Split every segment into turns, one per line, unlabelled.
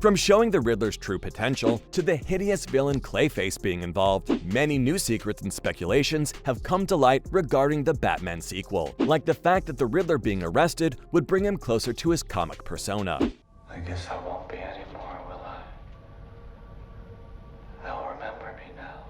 From showing the Riddler's true potential to the hideous villain Clayface being involved, many new secrets and speculations have come to light regarding the Batman sequel, like the fact that the Riddler being arrested would bring him closer to his comic persona.
I guess I won't be anymore, will I? They'll remember me now.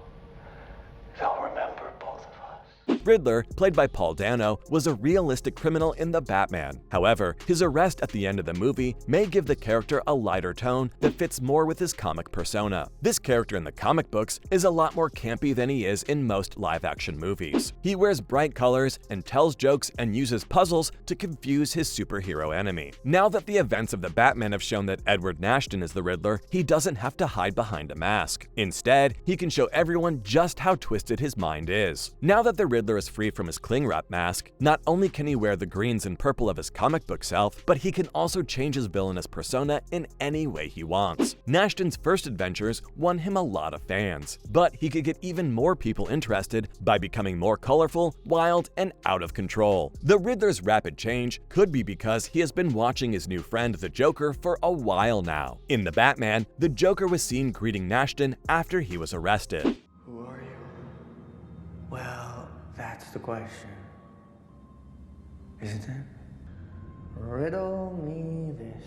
They'll remember both of us.
Riddler, played by Paul Dano, was a realistic criminal in The Batman. However, his arrest at the end of the movie may give the character a lighter tone that fits more with his comic persona. This character in the comic books is a lot more campy than he is in most live-action movies. He wears bright colors and tells jokes and uses puzzles to confuse his superhero enemy. Now that the events of The Batman have shown that Edward Nashton is the Riddler, he doesn't have to hide behind a mask. Instead, he can show everyone just how twisted his mind is. Now that the Riddler is free from his cling wrap mask, not only can he wear the greens and purple of his comic book self, but he can also change his villainous persona in any way he wants. Nashton's first adventures won him a lot of fans, but he could get even more people interested by becoming more colorful, wild, and out of control. The Riddler's rapid change could be because he has been watching his new friend the Joker for a while now. In The Batman, the Joker was seen greeting Nashton after he was arrested.
Who are you? Well, that's the question, isn't it? Riddle me this.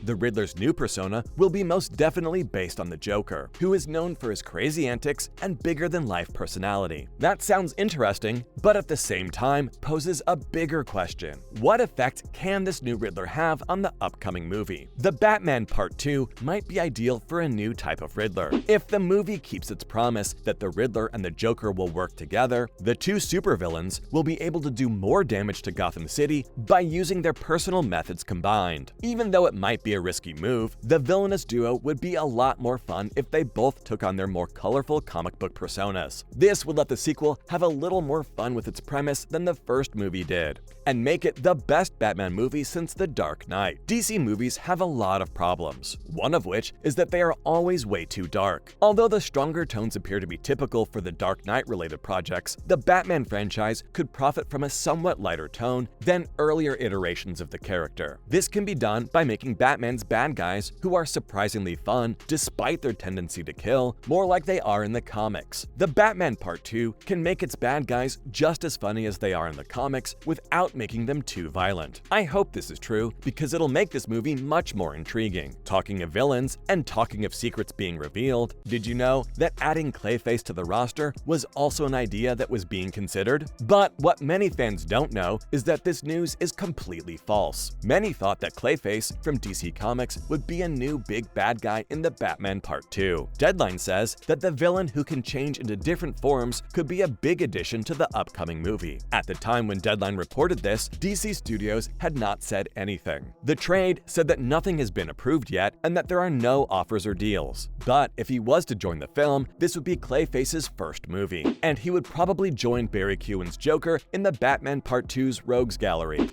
The Riddler's new persona will be most definitely based on the Joker, who is known for his crazy antics and bigger-than-life personality. That sounds interesting, but at the same time poses a bigger question. What effect can this new Riddler have on the upcoming movie? The Batman Part 2 might be ideal for a new type of Riddler. If the movie keeps its promise that the Riddler and the Joker will work together, the two supervillains will be able to do more damage to Gotham City by using their personal methods combined. Even though it might be a risky move, the villainous duo would be a lot more fun if they both took on their more colorful comic book personas. This would let the sequel have a little more fun with its premise than the first movie did, and make it the best Batman movie since The Dark Knight. DC movies have a lot of problems, one of which is that they are always way too dark. Although the stronger tones appear to be typical for the Dark Knight-related projects, the Batman franchise could profit from a somewhat lighter tone than earlier iterations of the character. This can be done by making Batman's bad guys, who are surprisingly fun despite their tendency to kill, more like they are in the comics. The Batman Part 2 can make its bad guys just as funny as they are in the comics without making them too violent. I hope this is true because it'll make this movie much more intriguing. Talking of villains and talking of secrets being revealed, did you know that adding Clayface to the roster was also an idea that was being considered? But what many fans don't know is that this news is completely false. Many thought that Clayface from DC Comics would be a new big bad guy in the Batman Part 2. Deadline says that the villain who can change into different forms could be a big addition to the upcoming movie. At the time when Deadline reported this, DC Studios had not said anything. The trade said that nothing has been approved yet and that there are no offers or deals. But if he was to join the film, this would be Clayface's first movie, and he would probably join Barry Keoghan's Joker in the Batman Part 2's Rogues Gallery.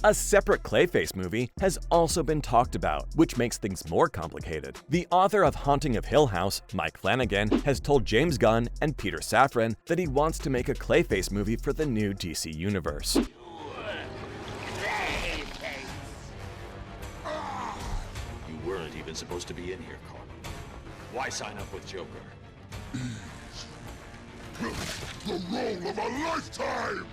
A separate Clayface movie has also been talked about, which makes things more complicated. The author of Haunting of Hill House, Mike Flanagan, has told James Gunn and Peter Safran that he wants to make a Clayface movie for the new DC universe.
You weren't even supposed to be in here, Carl. Why sign up with Joker?
The role of a lifetime!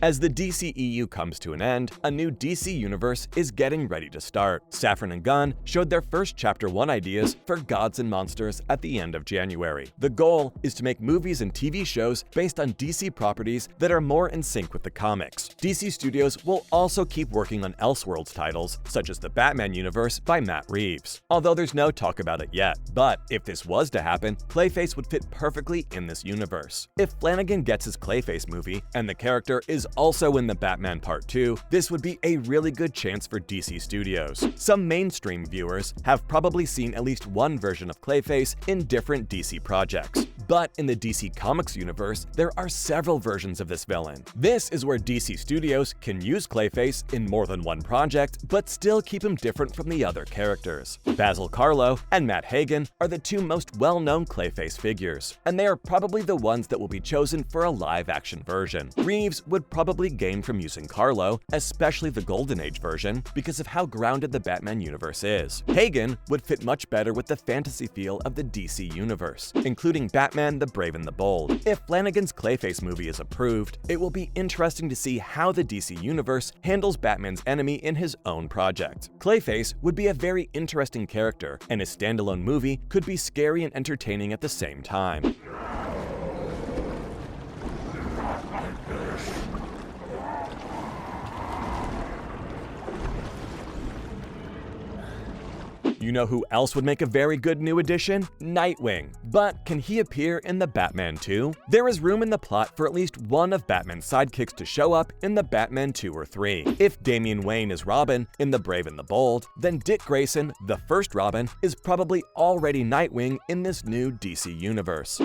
As the DCEU comes to an end, a new DC universe is getting ready to start. Safran and Gunn showed their first Chapter 1 ideas for Gods and Monsters at the end of January. The goal is to make movies and TV shows based on DC properties that are more in sync with the comics. DC Studios will also keep working on Elseworlds titles, such as the Batman universe by Matt Reeves, although there's no talk about it yet. But if this was to happen, Clayface would fit perfectly in this universe. If Flanagan gets his Clayface movie, and the character is also in the Batman Part 2, this would be a really good chance for DC Studios. Some mainstream viewers have probably seen at least one version of Clayface in different DC projects, But in the DC Comics universe, there are several versions of this villain. This is where DC Studios can use Clayface in more than one project, but still keep him different from the other characters. Basil Karlo and Matt Hagen are the two most well-known Clayface figures, and they are probably the ones that will be chosen for a live-action version. Reeves would probably gain from using Karlo, especially the Golden Age version, because of how grounded the Batman universe is. Hagen would fit much better with the fantasy feel of the DC universe, including Batman the Brave and the Bold. If Flanagan's Clayface movie is approved, it will be interesting to see how the DC universe handles Batman's enemy in his own project. Clayface would be a very interesting character, and his standalone movie could be scary and entertaining at the same time. You know who else would make a very good new addition? Nightwing. But can he appear in the Batman 2? There is room in the plot for at least one of Batman's sidekicks to show up in the Batman 2 or 3. If Damian Wayne is Robin in The Brave and the Bold, then Dick Grayson, the first Robin, is probably already Nightwing in this new DC universe.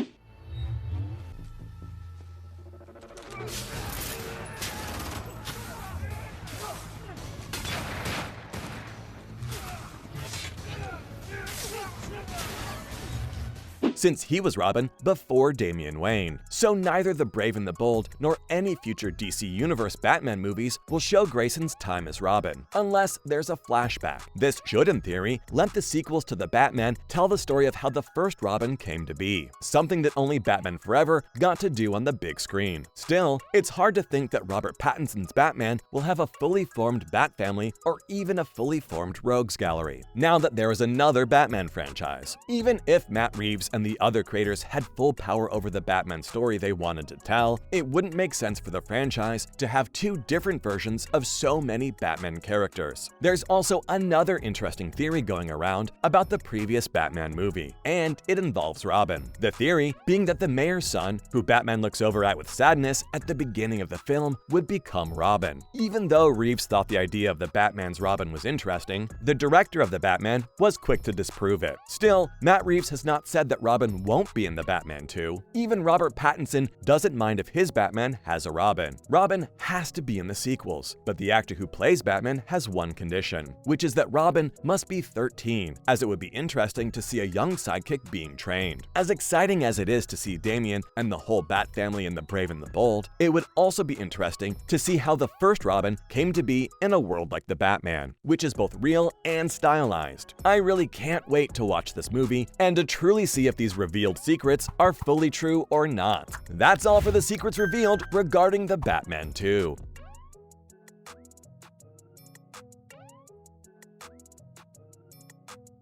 Since he was Robin before Damian Wayne. So neither The Brave and the Bold nor any future DC Universe Batman movies will show Grayson's time as Robin, unless there's a flashback. This should, in theory, let the sequels to the Batman tell the story of how the first Robin came to be, something that only Batman Forever got to do on the big screen. Still, it's hard to think that Robert Pattinson's Batman will have a fully formed Bat family or even a fully formed Rogues Gallery, now that there is another Batman franchise. Even if Matt Reeves and the other creators had full power over the Batman story they wanted to tell, it wouldn't make sense for the franchise to have two different versions of so many Batman characters. There's also another interesting theory going around about the previous Batman movie, and it involves Robin. The theory being that the mayor's son, who Batman looks over at with sadness at the beginning of the film, would become Robin. Even though Reeves thought the idea of the Batman's Robin was interesting, the director of the Batman was quick to disprove it. Still, Matt Reeves has not said that Robin won't be in the Batman 2. Even Robert Pattinson doesn't mind if his Batman has a Robin. Robin has to be in the sequels, but the actor who plays Batman has one condition, which is that Robin must be 13, as it would be interesting to see a young sidekick being trained. As exciting as it is to see Damian and the whole Bat family in The Brave and the Bold, it would also be interesting to see how the first Robin came to be in a world like the Batman, which is both real and stylized. I really can't wait to watch this movie and to truly see if these revealed secrets are fully true or not. That's all for the secrets revealed regarding the Batman 2.